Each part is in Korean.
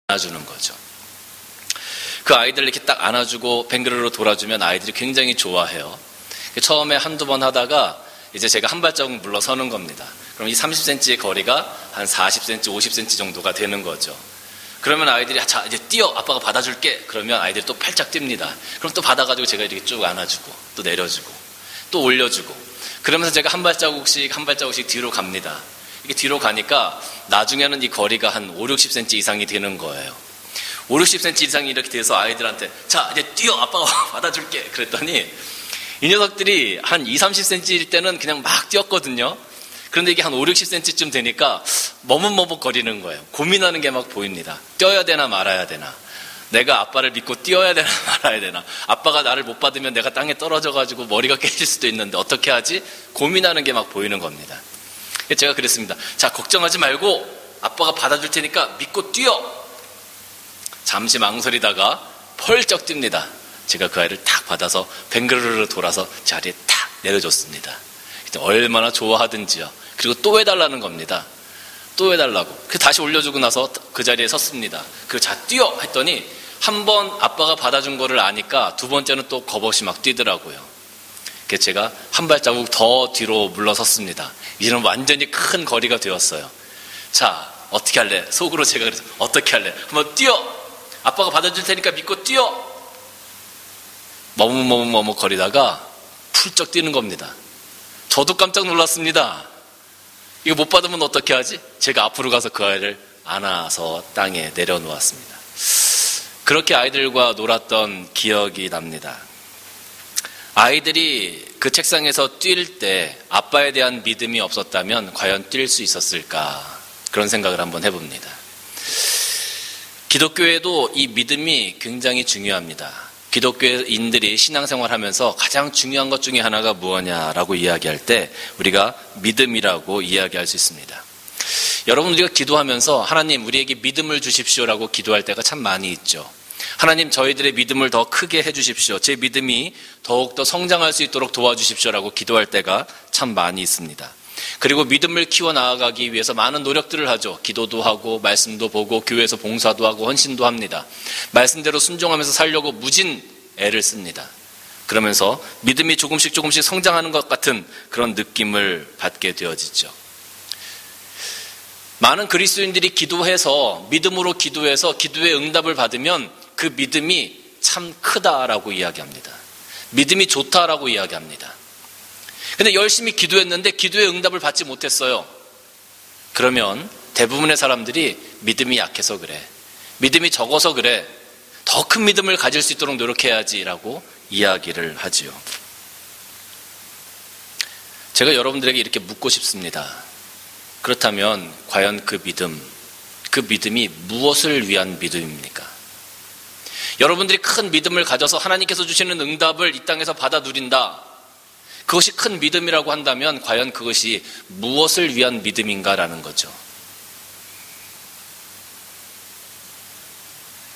안아주는 거죠. 그 아이들 이렇게 딱 안아주고 뱅그르르 돌아주면 아이들이 굉장히 좋아해요. 처음에 한두 번 하다가 이제 제가 한 발자국 물러서는 겁니다. 그럼 이 30cm의 거리가 한 40cm, 50cm 정도가 되는 거죠. 그러면 아이들이 자 이제 뛰어, 아빠가 받아줄게. 그러면 아이들이 또 팔짝 뜁니다. 그럼 또 받아가지고 제가 이렇게 쭉 안아주고 또 내려주고 또 올려주고, 그러면서 제가 한 발자국씩 뒤로 갑니다. 이게 뒤로 가니까 나중에는 이 거리가 한 5, 60cm 이상이 되는 거예요. 5, 60cm 이상이 이렇게 돼서 아이들한테 자 이제 뛰어, 아빠가 받아줄게. 그랬더니 이 녀석들이 한 2, 30cm일 때는 그냥 막 뛰었거든요. 그런데 이게 한 5, 60cm쯤 되니까 머뭇머뭇 거리는 거예요. 고민하는 게 막 보입니다. 뛰어야 되나 말아야 되나, 내가 아빠를 믿고 뛰어야 되나 말아야 되나, 아빠가 나를 못 받으면 내가 땅에 떨어져가지고 머리가 깨질 수도 있는데 어떻게 하지? 고민하는 게 막 보이는 겁니다. 제가 그랬습니다. 자, 걱정하지 말고 아빠가 받아줄 테니까 믿고 뛰어. 잠시 망설이다가 펄쩍 뜁니다. 제가 그 아이를 탁 받아서 뱅그르르 돌아서 자리에 탁 내려줬습니다. 얼마나 좋아하든지요. 그리고 또 해달라는 겁니다. 또 해달라고. 그래서 다시 올려주고 나서 그 자리에 섰습니다. 그리고 자 뛰어 했더니 한 번 아빠가 받아준 거를 아니까 두 번째는 또 겁없이 막 뛰더라고요. 그래서 제가 한 발자국 더 뒤로 물러섰습니다. 이제는 완전히 큰 거리가 되었어요. 자, 어떻게 할래? 속으로 제가 그래서 어떻게 할래? 한번 뛰어! 아빠가 받아줄 테니까 믿고 뛰어! 머뭇 거리다가 풀쩍 뛰는 겁니다. 저도 깜짝 놀랐습니다. 이거 못 받으면 어떻게 하지? 제가 앞으로 가서 그 아이를 안아서 땅에 내려놓았습니다. 그렇게 아이들과 놀았던 기억이 납니다. 아이들이 그 책상에서 뛸 때 아빠에 대한 믿음이 없었다면 과연 뛸 수 있었을까? 그런 생각을 한번 해봅니다. 기독교에도 이 믿음이 굉장히 중요합니다. 기독교인들이 신앙생활하면서 가장 중요한 것 중에 하나가 무엇냐라고 이야기할 때 우리가 믿음이라고 이야기할 수 있습니다. 여러분, 우리가 기도하면서 하나님 우리에게 믿음을 주십시오라고 기도할 때가 참 많이 있죠. 하나님 저희들의 믿음을 더 크게 해주십시오. 제 믿음이 더욱더 성장할 수 있도록 도와주십시오라고 기도할 때가 참 많이 있습니다. 그리고 믿음을 키워나가기 위해서 많은 노력들을 하죠. 기도도 하고 말씀도 보고 교회에서 봉사도 하고 헌신도 합니다. 말씀대로 순종하면서 살려고 무진 애를 씁니다. 그러면서 믿음이 조금씩 성장하는 것 같은 그런 느낌을 받게 되어지죠. 많은 그리스도인들이 기도해서 믿음으로 기도해서 기도의 응답을 받으면 그 믿음이 참 크다라고 이야기합니다. 믿음이 좋다라고 이야기합니다. 근데 열심히 기도했는데 기도의 응답을 받지 못했어요. 그러면 대부분의 사람들이 믿음이 약해서 그래, 믿음이 적어서 그래, 더 큰 믿음을 가질 수 있도록 노력해야지라고 이야기를 하지요. 제가 여러분들에게 이렇게 묻고 싶습니다. 그렇다면 과연 그 믿음이 무엇을 위한 믿음입니까? 여러분들이 큰 믿음을 가져서 하나님께서 주시는 응답을 이 땅에서 받아 누린다, 그것이 큰 믿음이라고 한다면 과연 그것이 무엇을 위한 믿음인가라는 거죠.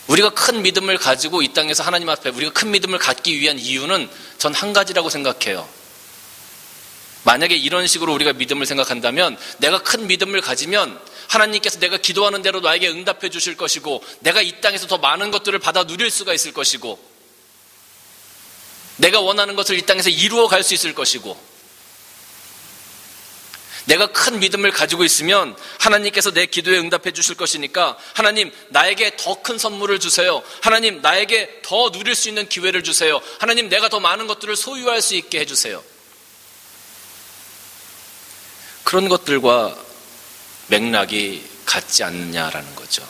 우리가 큰 믿음을 가지고 이 땅에서 하나님 앞에 우리가 큰 믿음을 갖기 위한 이유는 전 한 가지라고 생각해요. 만약에 이런 식으로 우리가 믿음을 생각한다면 내가 큰 믿음을 가지면 하나님께서 내가 기도하는 대로 나에게 응답해 주실 것이고 내가 이 땅에서 더 많은 것들을 받아 누릴 수가 있을 것이고 내가 원하는 것을 이 땅에서 이루어 갈 수 있을 것이고, 내가 큰 믿음을 가지고 있으면 하나님께서 내 기도에 응답해 주실 것이니까 하나님 나에게 더 큰 선물을 주세요. 하나님 나에게 더 누릴 수 있는 기회를 주세요. 하나님 내가 더 많은 것들을 소유할 수 있게 해주세요. 그런 것들과 맥락이 같지 않느냐라는 거죠.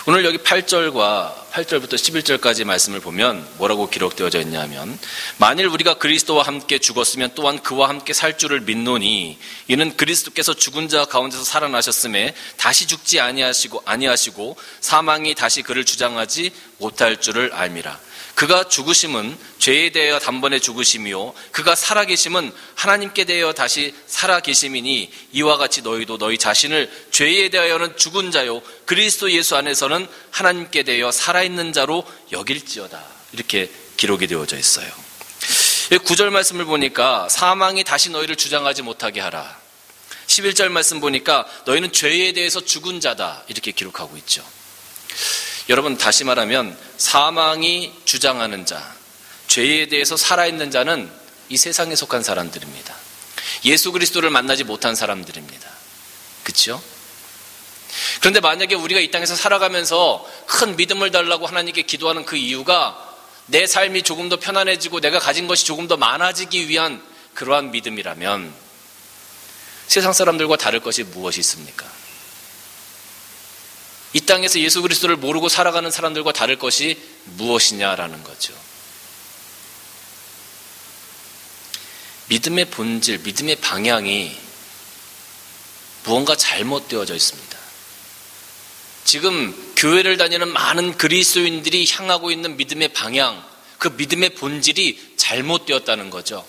오늘 여기 8절부터 11절까지 말씀을 보면 뭐라고 기록되어져 있냐면, 만일 우리가 그리스도와 함께 죽었으면 또한 그와 함께 살 줄을 믿노니 이는 그리스도께서 죽은 자 가운데서 살아나셨음에 다시 죽지 아니하시고 사망이 다시 그를 주장하지 못할 줄을 알미라. 그가 죽으심은 죄에 대하여 단번에 죽으심이요 그가 살아계심은 하나님께 대하여 다시 살아계심이니 이와 같이 너희도 너희 자신을 죄에 대하여는 죽은 자요 그리스도 예수 안에서는 하나님께 대하여 살아있는 자로 여길지어다. 이렇게 기록이 되어져 있어요. 9절 말씀을 보니까 사망이 다시 너희를 주장하지 못하게 하라. 11절 말씀 보니까 너희는 죄에 대해서 죽은 자다 이렇게 기록하고 있죠. 여러분, 다시 말하면 사망이 주장하는 자, 죄에 대해서 살아있는 자는 이 세상에 속한 사람들입니다. 예수 그리스도를 만나지 못한 사람들입니다. 그렇죠? 그런데 만약에 우리가 이 땅에서 살아가면서 큰 믿음을 달라고 하나님께 기도하는 그 이유가 내 삶이 조금 더 편안해지고 내가 가진 것이 조금 더 많아지기 위한 그러한 믿음이라면 세상 사람들과 다를 것이 무엇이 있습니까? 이 땅에서 예수 그리스도를 모르고 살아가는 사람들과 다를 것이 무엇이냐라는 거죠. 믿음의 본질, 믿음의 방향이 무언가 잘못되어져 있습니다. 지금 교회를 다니는 많은 그리스도인들이 향하고 있는 믿음의 방향, 그 믿음의 본질이 잘못되었다는 거죠.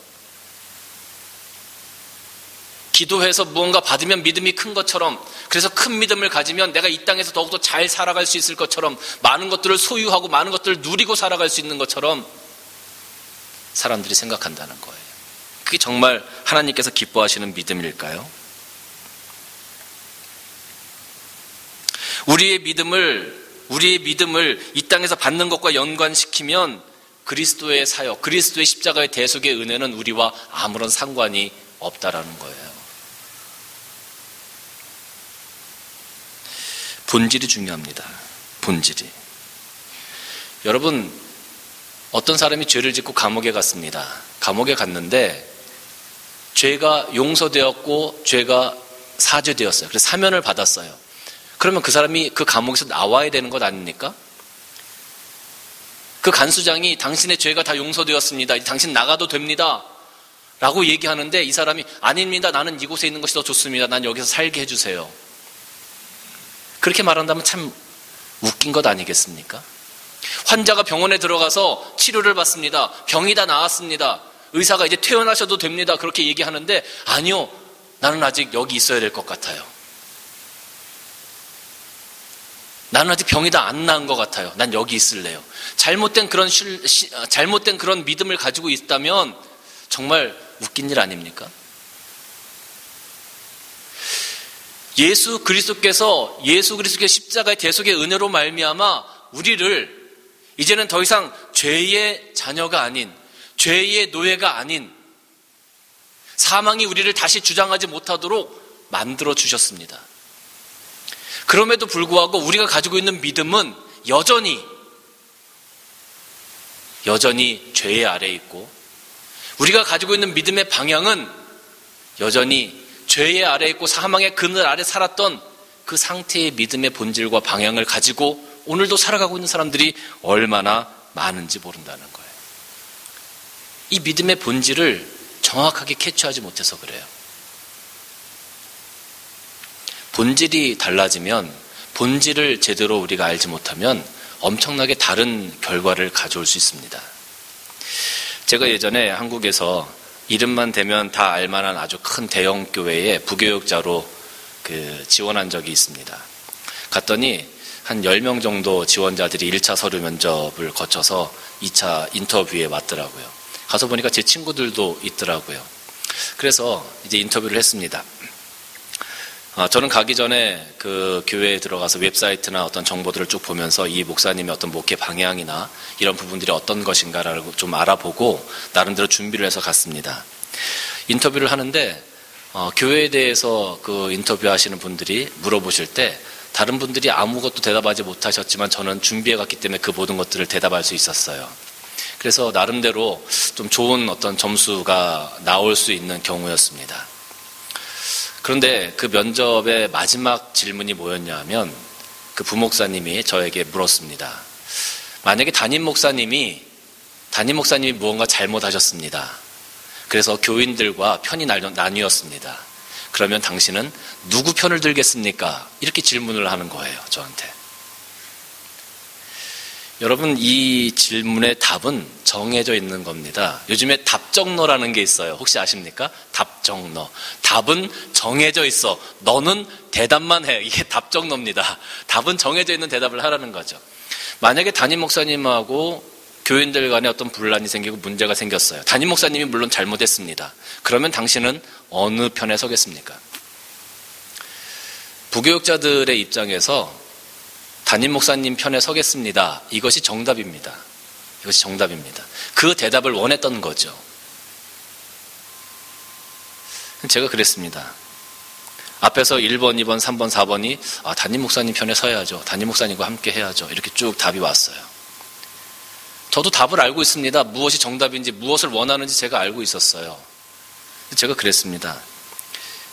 기도해서 무언가 받으면 믿음이 큰 것처럼, 그래서 큰 믿음을 가지면 내가 이 땅에서 더욱더 잘 살아갈 수 있을 것처럼, 많은 것들을 소유하고 많은 것들을 누리고 살아갈 수 있는 것처럼 사람들이 생각한다는 거예요. 그게 정말 하나님께서 기뻐하시는 믿음일까요? 우리의 믿음을 이 땅에서 받는 것과 연관시키면 그리스도의 사역, 그리스도의 십자가의 대속의 은혜는 우리와 아무런 상관이 없다라는 거예요. 본질이 중요합니다. 본질이. 여러분, 어떤 사람이 죄를 짓고 감옥에 갔습니다. 감옥에 갔는데 죄가 용서되었고 죄가 사죄되었어요. 그래서 사면을 받았어요. 그러면 그 사람이 그 감옥에서 나와야 되는 것 아닙니까? 그 간수장이 당신의 죄가 다 용서되었습니다. 당신 나가도 됩니다. 라고 얘기하는데 이 사람이 아닙니다. 나는 이곳에 있는 것이 더 좋습니다. 난 여기서 살게 해주세요. 그렇게 말한다면 참 웃긴 것 아니겠습니까? 환자가 병원에 들어가서 치료를 받습니다. 병이 다 나았습니다. 의사가 이제 퇴원하셔도 됩니다. 그렇게 얘기하는데 아니요. 나는 아직 여기 있어야 될 것 같아요. 나는 아직 병이 다 안 나은 것 같아요. 난 여기 있을래요. 잘못된 그런 믿음을 가지고 있다면 정말 웃긴 일 아닙니까? 예수 그리스도께서 십자가의 대속의 은혜로 말미암아 우리를 이제는 더 이상 죄의 자녀가 아닌, 죄의 노예가 아닌, 사망이 우리를 다시 주장하지 못하도록 만들어 주셨습니다. 그럼에도 불구하고 우리가 가지고 있는 믿음은 여전히 죄의 아래에 있고, 우리가 가지고 있는 믿음의 방향은 여전히 죄의 아래에 있고 사망의 그늘 아래 살았던 그 상태의 믿음의 본질과 방향을 가지고 오늘도 살아가고 있는 사람들이 얼마나 많은지 모른다는 거예요. 이 믿음의 본질을 정확하게 캐치하지 못해서 그래요. 본질이 달라지면, 본질을 제대로 우리가 알지 못하면 엄청나게 다른 결과를 가져올 수 있습니다. 제가 예전에 한국에서 이름만 대면 다 알만한 아주 큰 대형 교회에 부교육자로 지원한 적이 있습니다. 갔더니 한 10명 정도 지원자들이 1차 서류 면접을 거쳐서 2차 인터뷰에 왔더라고요. 가서 보니까 제 친구들도 있더라고요. 그래서 이제 인터뷰를 했습니다. 저는 가기 전에 그 교회에 들어가서 웹사이트나 어떤 정보들을 쭉 보면서 이 목사님의 어떤 목회 방향이나 이런 부분들이 어떤 것인가라고 좀 알아보고 나름대로 준비를 해서 갔습니다. 인터뷰를 하는데 교회에 대해서 그 인터뷰하시는 분들이 물어보실 때 다른 분들이 아무것도 대답하지 못하셨지만 저는 준비해 갔기 때문에 그 모든 것들을 대답할 수 있었어요. 그래서 나름대로 좀 좋은 어떤 점수가 나올 수 있는 경우였습니다. 그런데 그 면접의 마지막 질문이 뭐였냐 하면 그 부목사님이 저에게 물었습니다. 만약에 담임 목사님이 무언가 잘못하셨습니다. 그래서 교인들과 편이 나뉘었습니다. 그러면 당신은 누구 편을 들겠습니까? 이렇게 질문을 하는 거예요, 저한테. 여러분, 이 질문의 답은 정해져 있는 겁니다. 요즘에 답정너라는 게 있어요. 혹시 아십니까? 답정너. 답은 정해져 있어. 너는 대답만 해. 이게 답정너입니다. 답은 정해져 있는 대답을 하라는 거죠. 만약에 담임 목사님하고 교인들 간에 어떤 분란이 생기고 문제가 생겼어요. 담임 목사님이 물론 잘못했습니다. 그러면 당신은 어느 편에 서겠습니까? 부교육자들의 입장에서 담임 목사님 편에 서겠습니다. 이것이 정답입니다. 이것이 정답입니다. 그 대답을 원했던 거죠. 제가 그랬습니다. 앞에서 1번, 2번, 3번, 4번이 담임 목사님 편에 서야죠. 담임 목사님과 함께 해야죠. 이렇게 쭉 답이 왔어요. 저도 답을 알고 있습니다. 무엇이 정답인지, 무엇을 원하는지 제가 알고 있었어요. 제가 그랬습니다.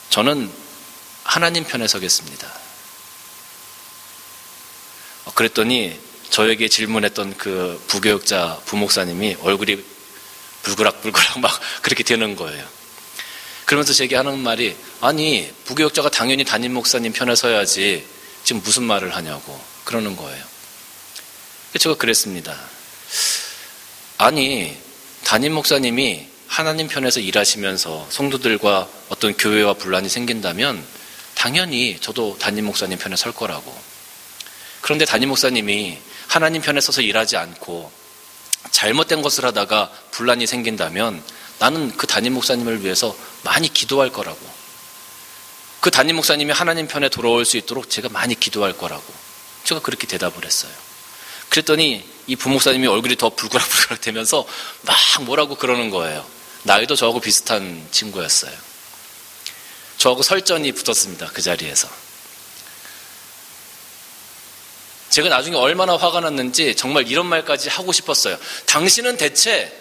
저는 하나님 편에 서겠습니다. 그랬더니 저에게 질문했던 그 부교육자 부목사님이 얼굴이 불그락불그락 막 그렇게 되는 거예요. 그러면서 제게 하는 말이, 아니, 부교육자가 당연히 담임 목사님 편에 서야지 지금 무슨 말을 하냐고 그러는 거예요. 제가 그랬습니다. 아니, 담임 목사님이 하나님 편에서 일하시면서 성도들과 어떤 교회와 분란이 생긴다면 당연히 저도 담임 목사님 편에 설 거라고. 그런데 담임 목사님이 하나님 편에 서서 일하지 않고 잘못된 것을 하다가 분란이 생긴다면 나는 그 담임 목사님을 위해서 많이 기도할 거라고. 그 담임 목사님이 하나님 편에 돌아올 수 있도록 제가 많이 기도할 거라고. 제가 그렇게 대답을 했어요. 그랬더니 이 부목사님이 얼굴이 더 불그락불그락 되면서 막 뭐라고 그러는 거예요. 나이도 저하고 비슷한 친구였어요. 저하고 설전이 붙었습니다. 그 자리에서. 제가 나중에 얼마나 화가 났는지 정말 이런 말까지 하고 싶었어요. 당신은 대체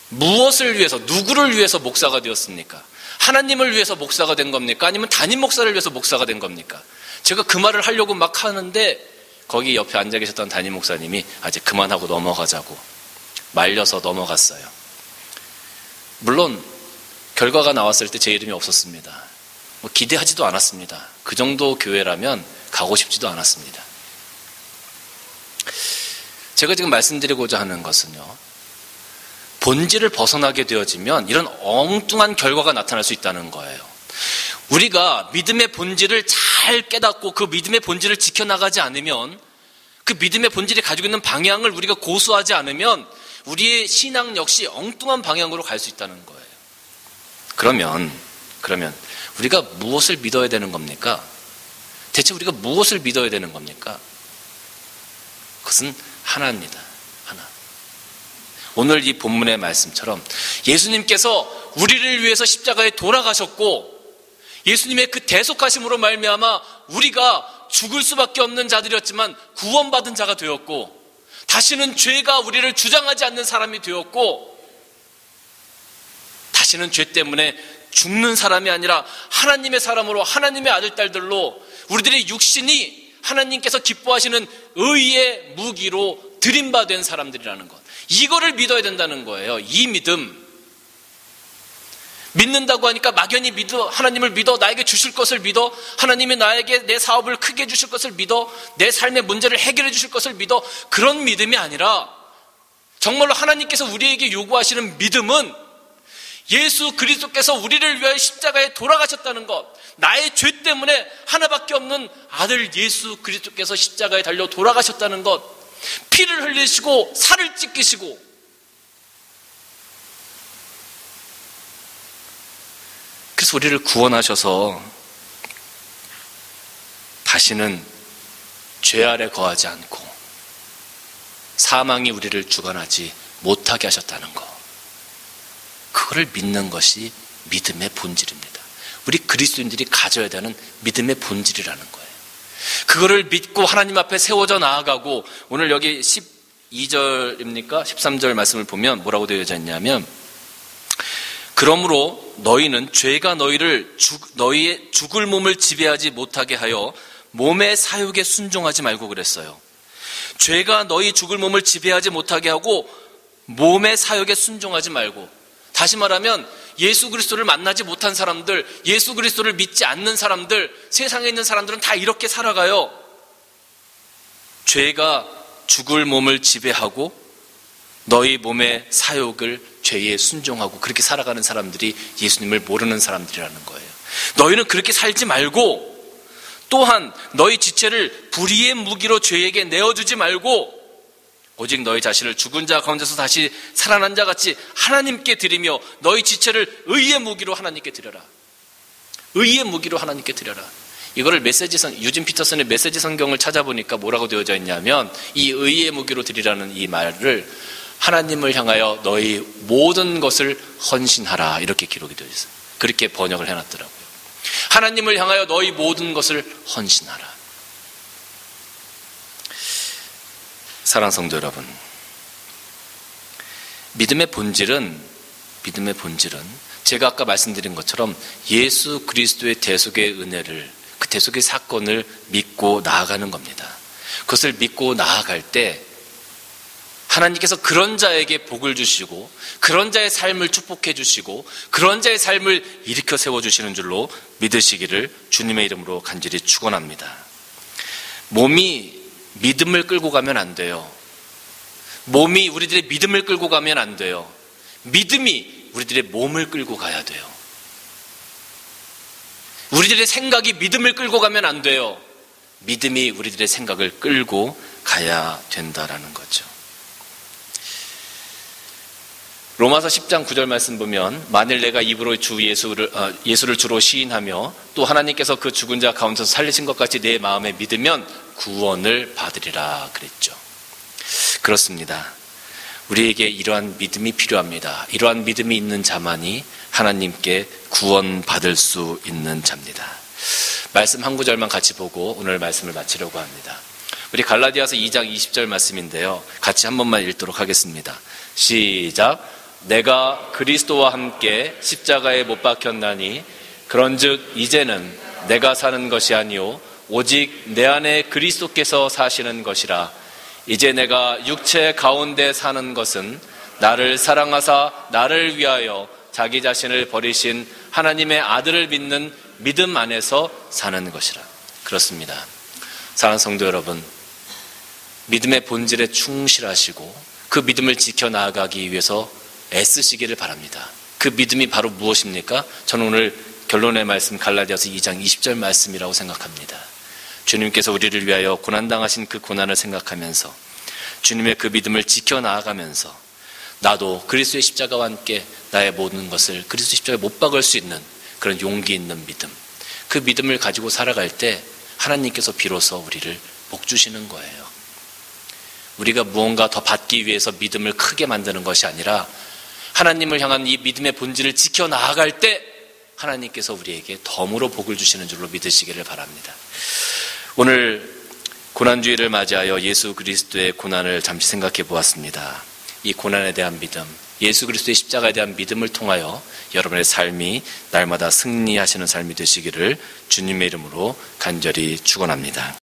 무엇을 위해서, 누구를 위해서 목사가 되었습니까? 하나님을 위해서 목사가 된 겁니까? 아니면 담임 목사를 위해서 목사가 된 겁니까? 제가 그 말을 하려고 막 하는데 거기 옆에 앉아 계셨던 담임 목사님이 이제 그만하고 넘어가자고 말려서 넘어갔어요. 물론 결과가 나왔을 때 제 이름이 없었습니다. 기대하지도 않았습니다. 그 정도 교회라면 가고 싶지도 않았습니다. 제가 지금 말씀드리고자 하는 것은요, 본질을 벗어나게 되어지면 이런 엉뚱한 결과가 나타날 수 있다는 거예요. 우리가 믿음의 본질을 잘 깨닫고 그 믿음의 본질을 지켜나가지 않으면, 그 믿음의 본질이 가지고 있는 방향을 우리가 고수하지 않으면 우리의 신앙 역시 엉뚱한 방향으로 갈 수 있다는 거예요. 그러면 우리가 무엇을 믿어야 되는 겁니까? 대체 우리가 무엇을 믿어야 되는 겁니까? 그것은 하나입니다. 하나. 오늘 이 본문의 말씀처럼 예수님께서 우리를 위해서 십자가에 돌아가셨고, 예수님의 그 대속하심으로 말미암아 우리가 죽을 수밖에 없는 자들이었지만 구원받은 자가 되었고, 다시는 죄가 우리를 주장하지 않는 사람이 되었고, 다시는 죄 때문에 죽는 사람이 아니라 하나님의 사람으로, 하나님의 아들, 딸들로 우리들의 육신이 하나님께서 기뻐하시는 의의 무기로 드림받은 사람들이라는 것, 이거를 믿어야 된다는 거예요. 이 믿음. 믿는다고 하니까 막연히 믿어, 하나님을 믿어, 나에게 주실 것을 믿어, 하나님이 나에게 내 사업을 크게 해주실 것을 믿어, 내 삶의 문제를 해결해 주실 것을 믿어, 그런 믿음이 아니라 정말로 하나님께서 우리에게 요구하시는 믿음은 예수 그리스도께서 우리를 위하여 십자가에 돌아가셨다는 것, 나의 죄 때문에 하나밖에 없는 아들 예수 그리스도께서 십자가에 달려 돌아가셨다는 것, 피를 흘리시고 살을 찢기시고, 그래서 우리를 구원하셔서 다시는 죄 아래 거하지 않고 사망이 우리를 주관하지 못하게 하셨다는 것, 그거를 믿는 것이 믿음의 본질입니다. 우리 그리스도인들이 가져야 되는 믿음의 본질이라는 거예요. 그거를 믿고 하나님 앞에 세워져 나아가고, 오늘 여기 12절입니까? 13절 말씀을 보면 뭐라고 되어져 있냐면, 그러므로 너희는 죄가 너희의 죽을 몸을 지배하지 못하게 하여 몸의 사욕에 순종하지 말고 그랬어요. 죄가 너희 죽을 몸을 지배하지 못하게 하고 몸의 사욕에 순종하지 말고, 다시 말하면 예수 그리스도를 만나지 못한 사람들, 예수 그리스도를 믿지 않는 사람들, 세상에 있는 사람들은 다 이렇게 살아가요. 죄가 죽을 몸을 지배하고 너희 몸의 사욕을 죄에 순종하고 그렇게 살아가는 사람들이 예수님을 모르는 사람들이라는 거예요. 너희는 그렇게 살지 말고, 또한 너희 지체를 불의의 무기로 죄에게 내어주지 말고, 오직 너희 자신을 죽은 자 가운데서 다시 살아난 자 같이 하나님께 드리며 너희 지체를 의의 무기로 하나님께 드려라. 의의 무기로 하나님께 드려라. 이거를 유진 피터슨의 메시지 성경을 찾아보니까 뭐라고 되어져 있냐면 이 의의 무기로 드리라는 이 말을 하나님을 향하여 너희 모든 것을 헌신하라 이렇게 기록이 되어 있어요. 그렇게 번역을 해놨더라고요. 하나님을 향하여 너희 모든 것을 헌신하라. 사랑하는 성도 여러분, 믿음의 본질은 제가 아까 말씀드린 것처럼 예수 그리스도의 대속의 은혜를, 그 대속의 사건을 믿고 나아가는 겁니다. 그것을 믿고 나아갈 때 하나님께서 그런 자에게 복을 주시고 그런 자의 삶을 축복해 주시고 그런 자의 삶을 일으켜 세워주시는 줄로 믿으시기를 주님의 이름으로 간절히 축원합니다. 몸이 믿음을 끌고 가면 안 돼요. 몸이 우리들의 믿음을 끌고 가면 안 돼요. 믿음이 우리들의 몸을 끌고 가야 돼요. 우리들의 생각이 믿음을 끌고 가면 안 돼요. 믿음이 우리들의 생각을 끌고 가야 된다라는 거죠. 로마서 10장 9절 말씀 보면 만일 내가 입으로 주 예수를 주로 시인하며 또 하나님께서 그 죽은 자 가운데서 살리신 것 같이 내 마음에 믿으면 구원을 받으리라 그랬죠. 그렇습니다. 우리에게 이러한 믿음이 필요합니다. 이러한 믿음이 있는 자만이 하나님께 구원받을 수 있는 자입니다. 말씀 한 구절만 같이 보고 오늘 말씀을 마치려고 합니다. 우리 갈라디아서 2장 20절 말씀인데요. 같이 한 번만 읽도록 하겠습니다. 시작. 내가 그리스도와 함께 십자가에 못 박혔나니 그런즉 이제는 내가 사는 것이 아니요 오직 내 안에 그리스도께서 사시는 것이라. 이제 내가 육체 가운데 사는 것은 나를 사랑하사 나를 위하여 자기 자신을 버리신 하나님의 아들을 믿는 믿음 안에서 사는 것이라. 그렇습니다. 사랑하는 성도 여러분, 믿음의 본질에 충실하시고 그 믿음을 지켜나가기 위해서 애쓰시기를 바랍니다. 그 믿음이 바로 무엇입니까? 저는 오늘 결론의 말씀 갈라디아서 2장 20절 말씀이라고 생각합니다. 주님께서 우리를 위하여 고난당하신 그 고난을 생각하면서 주님의 그 믿음을 지켜나가면서 나도 그리스도의 십자가와 함께 나의 모든 것을 그리스도의 십자가에 못 박을 수 있는 그런 용기 있는 믿음, 그 믿음을 가지고 살아갈 때 하나님께서 비로소 우리를 복 주시는 거예요. 우리가 무언가 더 받기 위해서 믿음을 크게 만드는 것이 아니라 하나님을 향한 이 믿음의 본질을 지켜나갈 때 하나님께서 우리에게 덤으로 복을 주시는 줄로 믿으시기를 바랍니다. 오늘 고난주일을 맞이하여 예수 그리스도의 고난을 잠시 생각해 보았습니다. 이 고난에 대한 믿음, 예수 그리스도의 십자가에 대한 믿음을 통하여 여러분의 삶이 날마다 승리하시는 삶이 되시기를 주님의 이름으로 간절히 축원합니다.